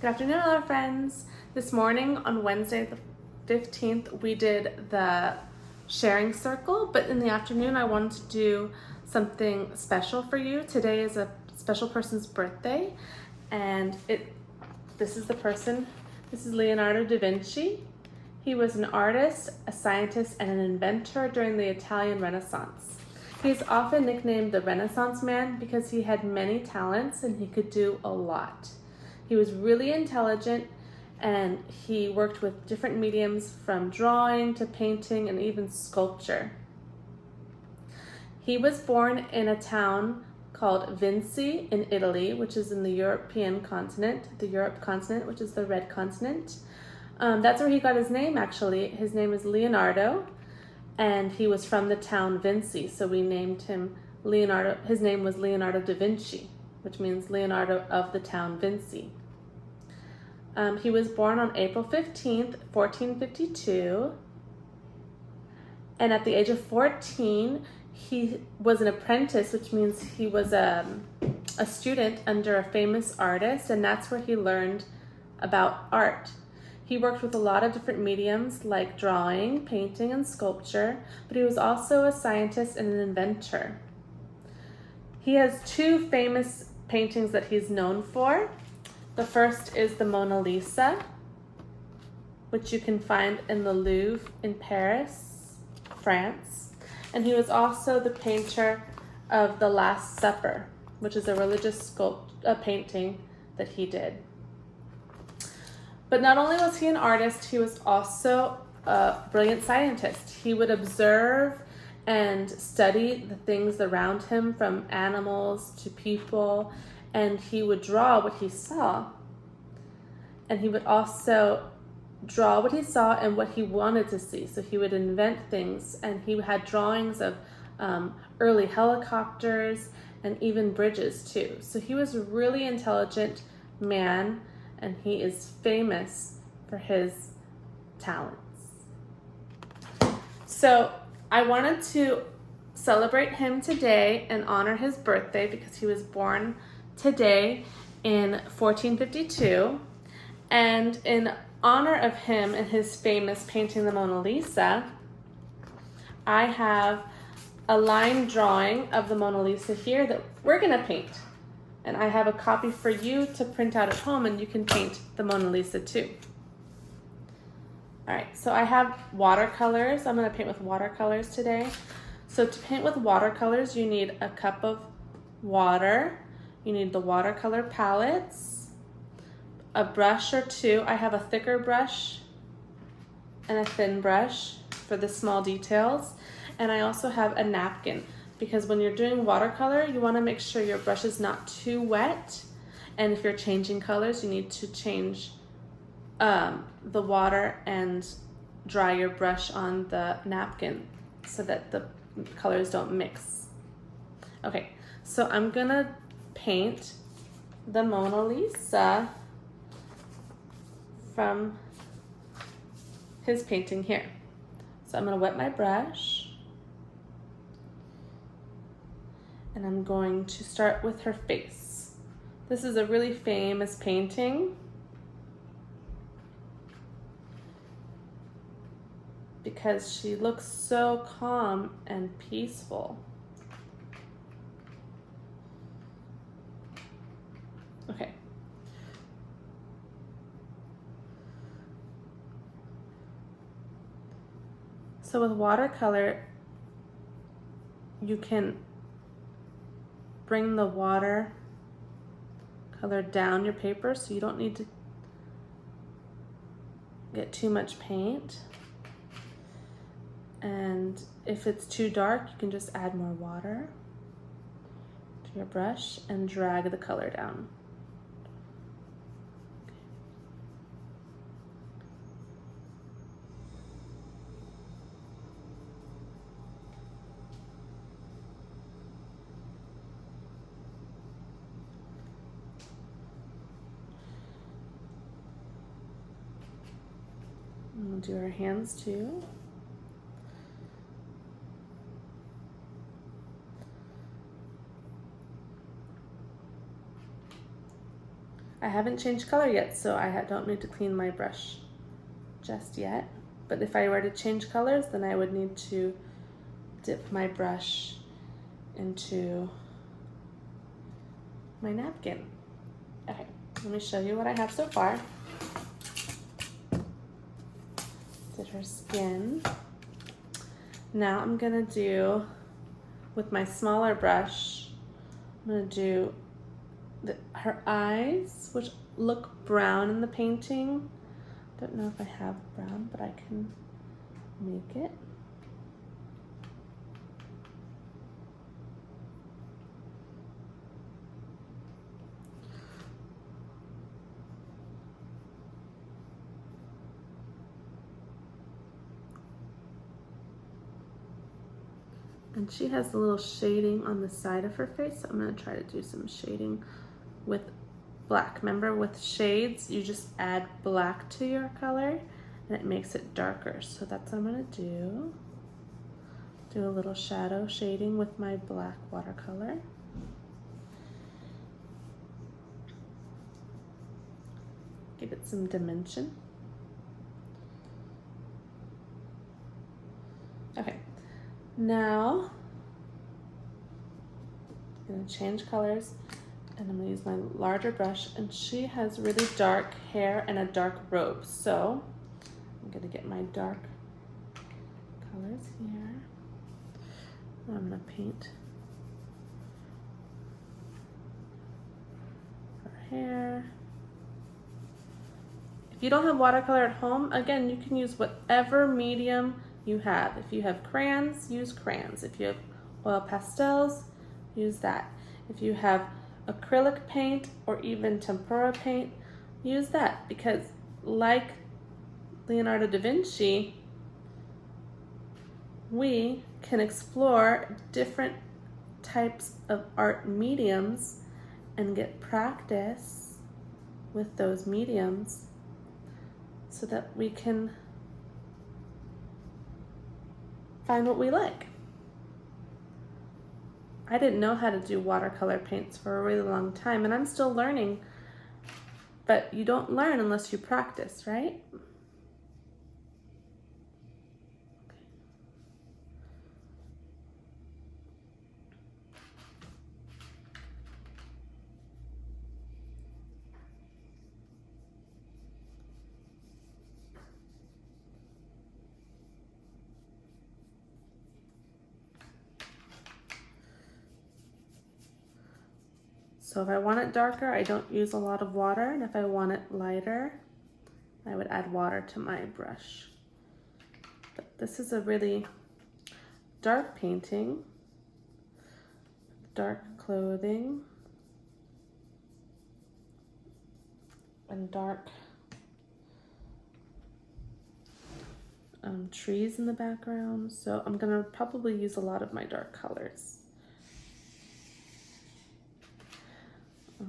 Good afternoon, hello friends. This morning on Wednesday the 15th, we did the sharing circle, but in the afternoon I wanted to do something special for you. Today is a special person's birthday, and this is the person. This is Leonardo Da Vinci. He was an artist, a scientist, and an inventor during the Italian Renaissance. He is often nicknamed the Renaissance Man because he had many talents and he could do a lot. He was really intelligent, and he worked with different mediums from drawing to painting and even sculpture. He was born in a town called Vinci in Italy, which is in the European continent, which is the red continent. That's where he got his name, actually. His name is Leonardo, and he was from the town Vinci, so we named him Leonardo. His name was Leonardo Da Vinci, which means Leonardo of the town Vinci. He was born on April 15th, 1452, and at the age of 14, he was an apprentice, which means he was a student under a famous artist, and that's where he learned about art. He worked with a lot of different mediums like drawing, painting, and sculpture, but he was also a scientist and an inventor. He has two famous paintings that he's known for. The first is the Mona Lisa, which you can find in the Louvre in Paris, France. And he was also the painter of The Last Supper, which is a religious painting that he did. But not only was he an artist, he was also a brilliant scientist. He would observe and study the things around him, from animals to people, and he would draw what he saw. And he would also draw what he saw and what he wanted to see. So he would invent things, and he had drawings of early helicopters and even bridges too. So he was a really intelligent man, and he is famous for his talents. So I wanted to celebrate him today and honor his birthday because he was born today in 1452. And in honor of him and his famous painting, the Mona Lisa, I have a line drawing of the Mona Lisa here that we're gonna paint. And I have a copy for you to print out at home, and you can paint the Mona Lisa too. All right, so I have watercolors. I'm gonna paint with watercolors today. So to paint with watercolors, you need a cup of water. You need the watercolor palettes, a brush or two. I have a thicker brush and a thin brush for the small details. And I also have a napkin, because when you're doing watercolor, you want to make sure your brush is not too wet. And if you're changing colors, you need to change the water and dry your brush on the napkin so that the colors don't mix. Okay, so I'm gonna paint the Mona Lisa from his painting here. So I'm gonna wet my brush, and I'm going to start with her face. This is a really famous painting because she looks so calm and peaceful. Okay. So with watercolor, you can bring the water color down your paper, so you don't need to get too much paint. And if it's too dark, you can just add more water to your brush and drag the color down. And we'll do our hands too. I I haven't changed color yet, so I don't need to clean my brush just yet. But if I were to change colors, then I would need to dip my brush into my napkin. Okay, let me show you what I have so far. Did her skin. Now I'm gonna do, with my smaller brush, I'm gonna do her eyes, which look brown in the painting. Don't know if I have brown, but I can make it. And she has a little shading on the side of her face, so I'm gonna try to do some shading with black. Remember, with shades, you just add black to your color and it makes it darker. So that's what I'm gonna do. Do a little shadow shading with my black watercolor. Give it some dimension. Okay, now I'm gonna change colors and I'm gonna use my larger brush, and she has really dark hair and a dark robe. So I'm gonna get my dark colors here. I'm gonna paint her hair. If you don't have watercolor at home, again, you can use whatever medium you have. If you have crayons, use crayons. If you have oil pastels, use that. If you have acrylic paint or even tempera paint, use that, because like Leonardo da Vinci, we can explore different types of art mediums and get practice with those mediums so that we can find what we like. I didn't know how to do watercolor paints for a really long time, and I'm still learning, but you don't learn unless you practice, right? So if I want it darker, I don't use a lot of water, and if I want it lighter, I would add water to my brush. But this is a really dark painting, dark clothing, and dark trees in the background. So I'm gonna probably use a lot of my dark colors.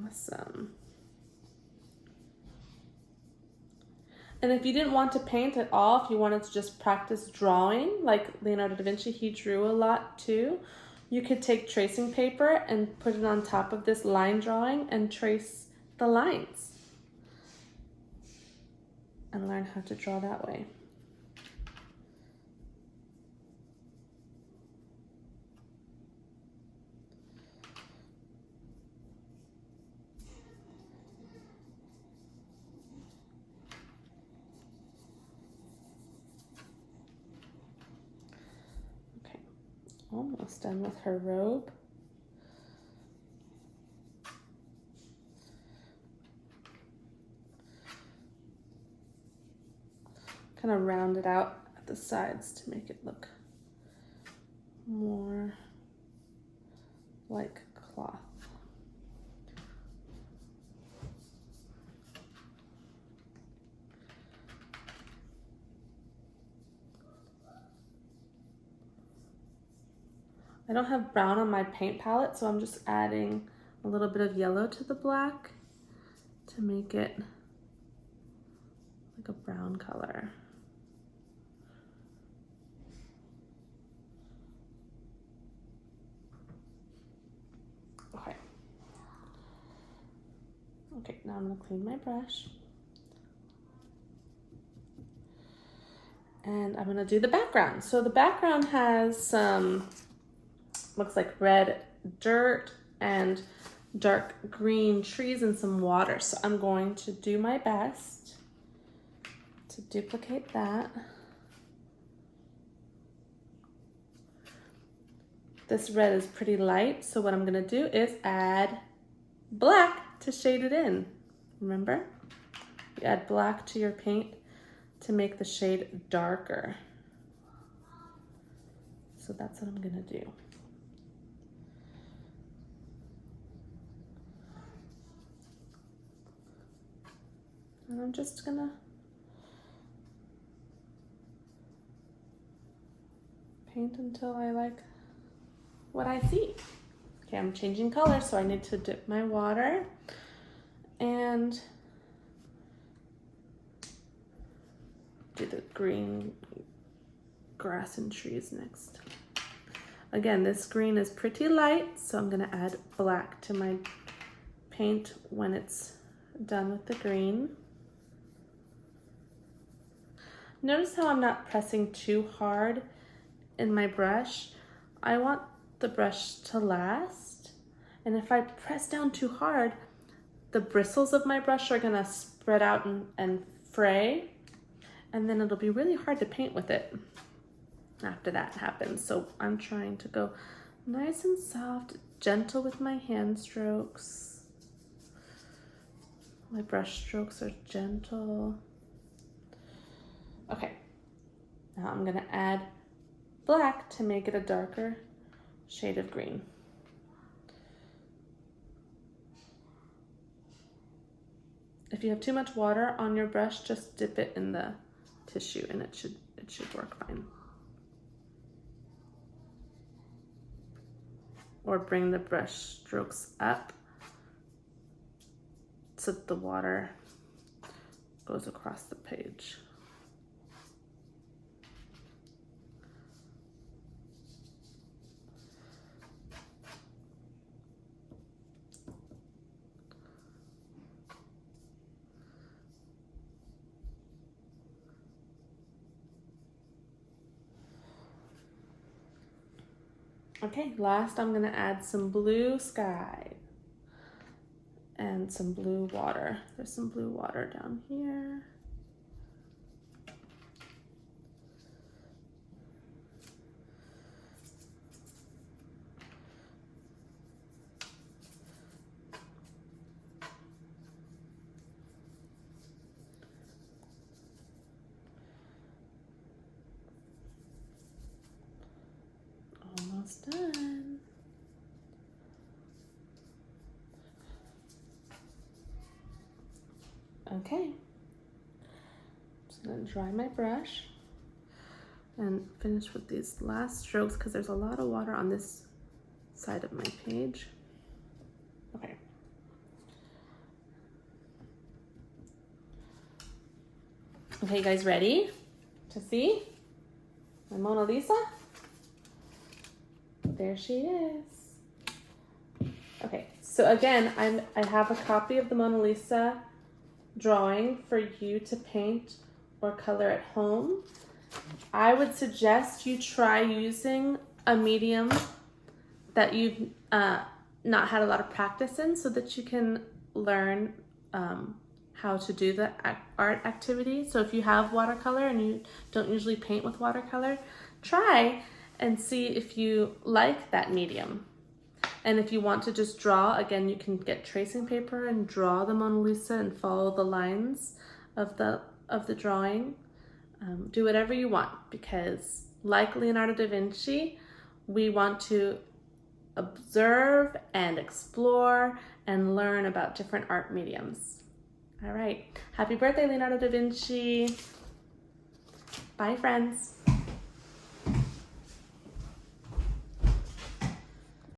Awesome. And if you didn't want to paint at all, if you wanted to just practice drawing, like Leonardo da Vinci, he drew a lot too, you could take tracing paper and put it on top of this line drawing and trace the lines and learn how to draw that way. Almost done with her robe. Kind of round it out at the sides to make it look more like cloth. I don't have brown on my paint palette, so I'm just adding a little bit of yellow to the black to make it like a brown color. Okay. Okay, now I'm gonna clean my brush. And I'm gonna do the background. So the background has some, looks like red dirt and dark green trees and some water. So I'm going to do my best to duplicate that. This red is pretty light, so what I'm gonna do is add black to shade it in. Remember? You add black to your paint to make the shade darker. So that's what I'm gonna do. And I'm just gonna paint until I like what I see. Okay, I'm changing color, so I need to dip my water and do the green grass and trees next. Again, this green is pretty light, so I'm gonna add black to my paint when it's done with the green. Notice how I'm not pressing too hard in my brush. I want the brush to last, and if I press down too hard, the bristles of my brush are gonna spread out and fray, and then it'll be really hard to paint with it after that happens. So I'm trying to go nice and soft, gentle with my hand strokes. My brush strokes are gentle. Okay, now I'm gonna add black to make it a darker shade of green. If you have too much water on your brush, just dip it in the tissue and it should work fine. Or bring the brush strokes up so that the water goes across the page. Okay, last I'm gonna add some blue sky and some blue water. There's some blue water down here. Almost done. Okay, just gonna dry my brush and finish with these last strokes because there's a lot of water on this side of my page. Okay. Okay, you guys ready to see my Mona Lisa? There she is. Okay, so again, I have a copy of the Mona Lisa drawing for you to paint or color at home. I would suggest you try using a medium that you've not had a lot of practice in so that you can learn how to do the art activity. So if you have watercolor and you don't usually paint with watercolor, try and see if you like that medium. And if you want to just draw, again, you can get tracing paper and draw the Mona Lisa and follow the lines of the drawing. Do whatever you want, because like Leonardo da Vinci, we want to observe and explore and learn about different art mediums. All right, happy birthday, Leonardo da Vinci. Bye, friends.